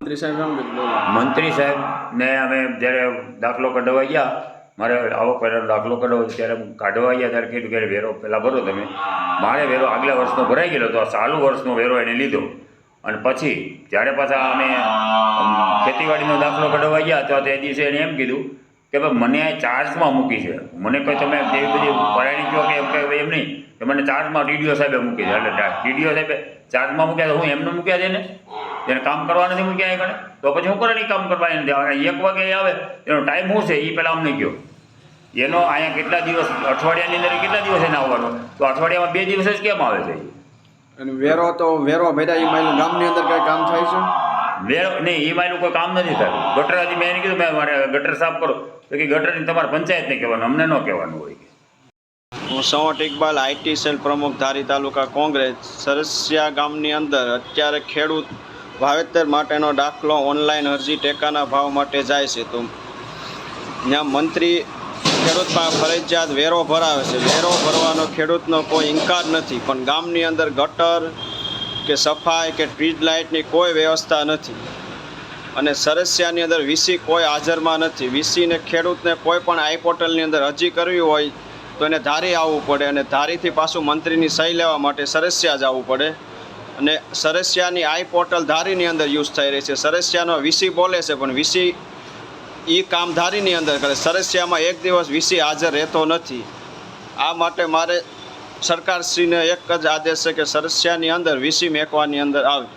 મંત્રી સાહેબને અમે જ્યારે દાખલો કઢાવવા ગયા, મારે આવકવેરાનો દાખલો કઢાવો ત્યારે કાઢવા ગયા ત્યારે કીધું કે વેરો પહેલાં ભરો તમે. મારે વેરો આગલા વર્ષનો ભરાઈ ગયેલો હતો, આ ચાલુ વર્ષનો વેરો એને લીધો. અને પછી જ્યારે પાછા અમે ખેતીવાડીનો દાખલો કઢાવવા ગયા તો તે દિવસે એને એમ કીધું કે ભાઈ મને આ ચાર્જમાં મૂકી છે. મને કોઈ તમે એવી બધી પરાણી કહો કે એમ નહીં કે મને ચાર્જમાં ટીડીઓ સાહેબે મૂકી છે. એટલે ટીડીઓ સાહેબે ચાર્જમાં મૂક્યા તો હું એમને મૂક્યા છે ને, એને કામ કરવા નથી મૂક્યા આગળ, તો પછી હું કરે નહીં કામ કરવા એને 1 વાગે આવે એનો ટાઈમ શું છે એ પહેલાં અમને કહો. એનો અહીંયા કેટલા દિવસ, અઠવાડિયાની અંદર કેટલા દિવસ એને આવવાનો, તો અઠવાડિયામાં 2 દિવસ જ કેમ આવે છે? અને વેરો ભર્યા એ માયલું ગામની અંદર કઈ કામ થાય છે? વેરો નહીં, એ માયલું કોઈ કામ નથી થતું. ગટર હજી મેં એને કીધું મેં મારે ગટર સાફ કરો તો કે ગટરની તમારે પંચાયતને કહેવાનું, અમને ન કહેવાનું હોય. હું સવટ ઇકબાલ, આઈટી સેલ પ્રમુખ, ધારી તાલુકા કોંગ્રેસ. સરસિયા ગામની અંદર અત્યારે ખેડૂત વાવેતર માટેનો દાખલો ઓનલાઈન અરજી ટેકાના ભાવ માટે જાય છે, તો ત્યાં મંત્રી ખેડૂત પાસે ફરજિયાત વેરો ભરાવે છે. વેરો ભરવાનો ખેડૂતનો કોઈ ઇનકાર નથી, પણ ગામની અંદર ગટર કે સફાઈ કે સ્ટ્રીટ લાઇટની કોઈ વ્યવસ્થા નથી. અને સરસિયાની અંદર વીસી કોઈ હાજરમાં નથી. વીસીને ખેડૂતને કોઈ પણ આઈ પોર્ટલની અંદર અરજી કરવી હોય તો એને ધારી આવવું પડે, અને ધારીથી પાછું મંત્રીની સહી લેવા માટે સરસિયા જવું પડે. અને સરસિયાની આઈ પોર્ટલ ધારીની અંદર યુઝ થઈ રહી છે. સરસિયાનો વીસી બોલે છે પણ વીસી એ કામ ધારીની અંદર કરે. સરસિયામાં એક દિવસ વીસી હાજર રહેતો નથી. આ માટે મારે સરકારશ્રીને એક જ આદેશ છે કે સરસિયાની અંદર વીસી મેકવાની અંદર આવે.